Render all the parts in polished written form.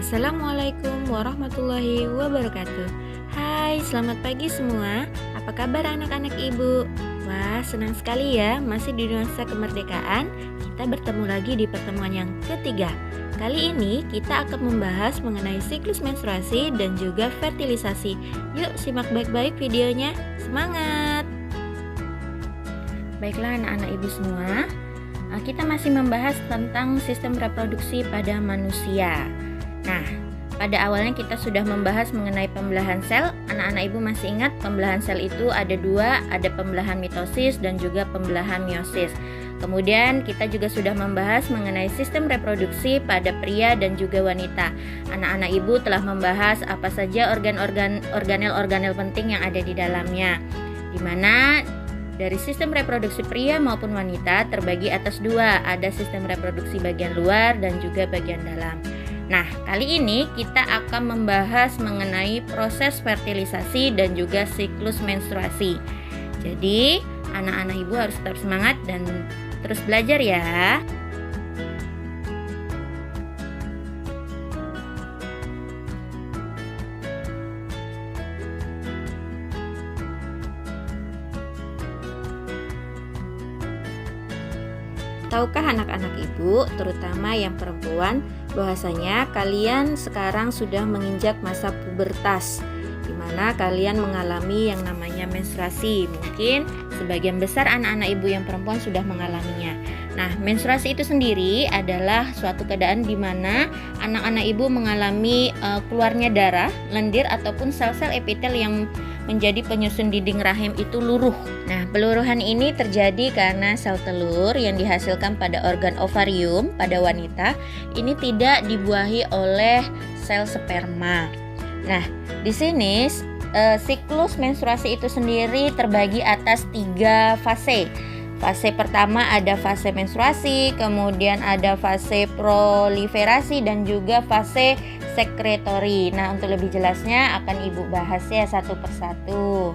Assalamualaikum warahmatullahi wabarakatuh. Hai, selamat pagi semua. Apa kabar anak-anak ibu? Wah, senang sekali ya, masih di nuansa kemerdekaan. Kita bertemu lagi di pertemuan yang ketiga. Kali ini kita akan membahas mengenai siklus menstruasi dan juga fertilisasi. Yuk simak baik-baik videonya. Semangat! Baiklah anak-anak ibu semua, kita masih membahas tentang sistem reproduksi pada manusia. Nah, pada awalnya kita sudah membahas mengenai pembelahan sel. Anak-anak ibu masih ingat pembelahan sel itu ada dua, ada pembelahan mitosis dan juga pembelahan meiosis. Kemudian kita juga sudah membahas mengenai sistem reproduksi pada pria dan juga wanita. Anak-anak ibu telah membahas apa saja organel-organel penting yang ada di dalamnya, di mana dari sistem reproduksi pria maupun wanita terbagi atas dua, ada sistem reproduksi bagian luar dan juga bagian dalam. Nah, kali ini kita akan membahas mengenai proses fertilisasi dan juga siklus menstruasi. Jadi, anak-anak ibu harus tetap semangat dan terus belajar ya. Tahukah anak-anak ibu, terutama yang perempuan, bahwasanya kalian sekarang sudah menginjak masa pubertas, di mana kalian mengalami yang namanya menstruasi. Mungkin sebagian besar anak-anak ibu yang perempuan sudah mengalaminya. Nah, menstruasi itu sendiri adalah suatu keadaan di mana anak-anak ibu mengalami keluarnya darah, lendir ataupun sel-sel epitel yang menjadi penyusun dinding rahim itu luruh. Nah, peluruhan ini terjadi karena sel telur yang dihasilkan pada organ ovarium pada wanita ini tidak dibuahi oleh sel sperma. Nah, di sini siklus menstruasi itu sendiri terbagi atas 3 fase. Fase pertama ada fase menstruasi, kemudian ada fase proliferasi dan juga fase sekretori. Nah, untuk lebih jelasnya akan ibu bahas ya satu persatu.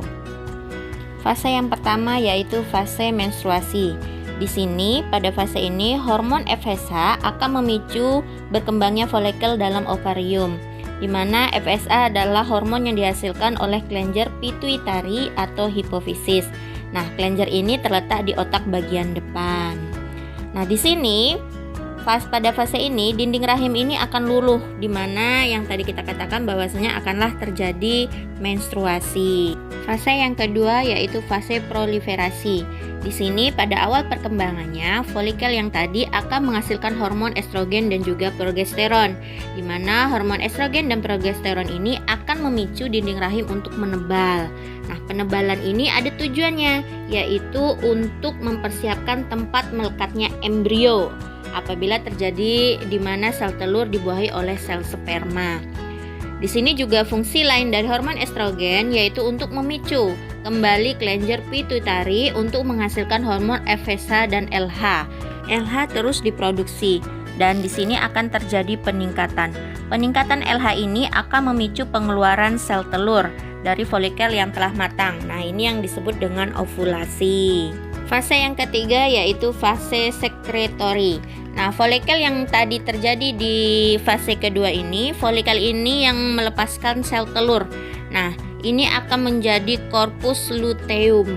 Fase yang pertama yaitu fase menstruasi. Di sini pada fase ini hormon FSH akan memicu berkembangnya folikel dalam ovarium, di mana FSH adalah hormon yang dihasilkan oleh kelenjar pituitari atau hipofisis. Nah, kelenjar ini terletak di otak bagian depan. Nah, di sini pada fase ini dinding rahim ini akan luluh, di mana yang tadi kita katakan bahwasanya akanlah terjadi menstruasi. Fase yang kedua yaitu fase proliferasi. Di sini pada awal perkembangannya folikel yang tadi akan menghasilkan hormon estrogen dan juga progesteron, di mana hormon estrogen dan progesteron ini akan memicu dinding rahim untuk menebal. Nah, penebalan ini ada tujuannya, yaitu untuk mempersiapkan tempat melekatnya embrio apabila terjadi di mana sel telur dibuahi oleh sel sperma. Di sini juga fungsi lain dari hormon estrogen yaitu untuk memicu kembali kelenjar pituitari untuk menghasilkan hormon FSH dan LH. LH terus diproduksi dan di sini akan terjadi peningkatan. Peningkatan LH ini akan memicu pengeluaran sel telur dari folikel yang telah matang. Nah, ini yang disebut dengan ovulasi. Fase yang ketiga yaitu fase sekretori. Nah, folikel yang tadi terjadi di fase kedua ini, folikel ini yang melepaskan sel telur. Nah, ini akan menjadi corpus luteum,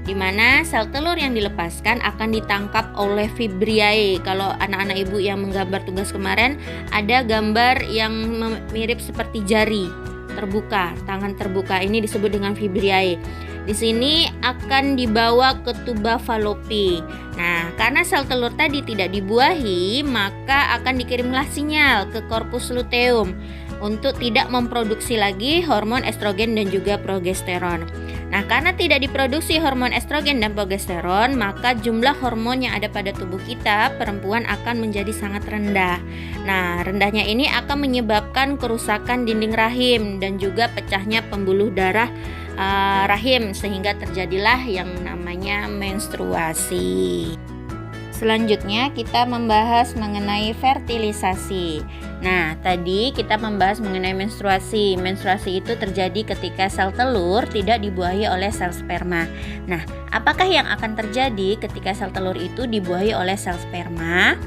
di mana sel telur yang dilepaskan akan ditangkap oleh fibriae. Kalau anak-anak ibu yang menggambar tugas kemarin, ada gambar yang mirip seperti jari terbuka, tangan terbuka, ini disebut dengan fibriae. Di sini akan dibawa ke tuba falopi. Nah, karena sel telur tadi tidak dibuahi, maka akan dikirimlah sinyal ke corpus luteum untuk tidak memproduksi lagi hormon estrogen dan juga progesteron. Nah, karena tidak diproduksi hormon estrogen dan progesteron, maka jumlah hormon yang ada pada tubuh kita perempuan akan menjadi sangat rendah. Nah, rendahnya ini akan menyebabkan kerusakan dinding rahim dan juga pecahnya pembuluh darah rahim, sehingga terjadilah yang namanya menstruasi. Selanjutnya kita membahas mengenai fertilisasi. Nah, tadi kita membahas mengenai menstruasi. Menstruasi itu terjadi ketika sel telur tidak dibuahi oleh sel sperma. Nah, apakah yang akan terjadi ketika sel telur itu dibuahi oleh sel sperma?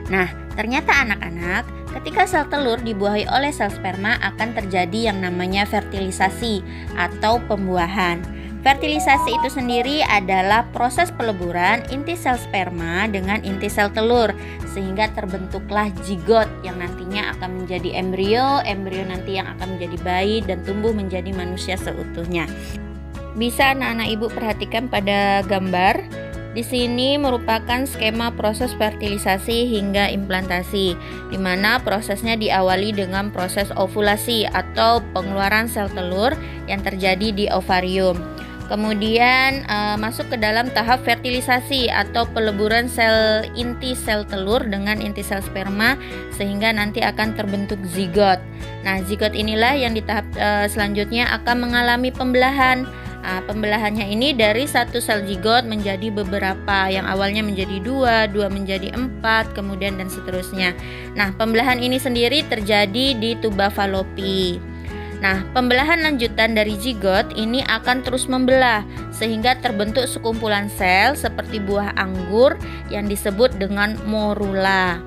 Nah, Ternyata anak-anak, ketika sel telur dibuahi oleh sel sperma akan terjadi yang namanya fertilisasi atau pembuahan. Fertilisasi itu sendiri adalah proses peleburan inti sel sperma dengan inti sel telur sehingga terbentuklah zigot yang nantinya akan menjadi embrio nanti yang akan menjadi bayi dan tumbuh menjadi manusia seutuhnya. Bisa anak-anak ibu perhatikan pada gambar. Di sini merupakan skema proses fertilisasi hingga implantasi, di mana prosesnya diawali dengan proses ovulasi atau pengeluaran sel telur yang terjadi di ovarium. Kemudian masuk ke dalam tahap fertilisasi atau peleburan sel inti sel telur dengan inti sel sperma sehingga nanti akan terbentuk zigot. Nah, zigot inilah yang di tahap selanjutnya akan mengalami pembelahan. Pembelahannya ini dari satu sel zigot menjadi beberapa, yang awalnya menjadi dua menjadi 4, kemudian dan seterusnya. Nah, pembelahan ini sendiri terjadi di tuba Fallopi. Nah, pembelahan lanjutan dari zigot ini akan terus membelah sehingga terbentuk sekumpulan sel seperti buah anggur yang disebut dengan morula.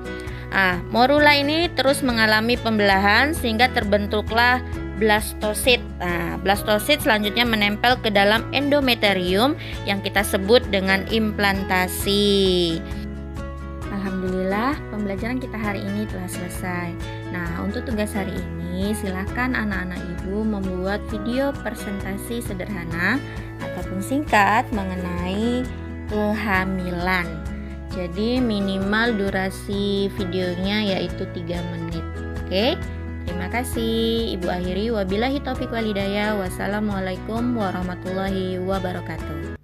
Morula ini terus mengalami pembelahan sehingga terbentuklah blastosit. Blastosit selanjutnya menempel ke dalam endometerium yang kita sebut dengan implantasi. Alhamdulillah, pembelajaran kita hari ini telah selesai. Nah, untuk tugas hari ini, silakan anak-anak ibu membuat video presentasi sederhana ataupun singkat mengenai kehamilan. Jadi minimal durasi videonya yaitu 3 menit. Oke? Terima kasih. Ibu akhiri wabillahi taufik walhidayah. Wassalamualaikum warahmatullahi wabarakatuh.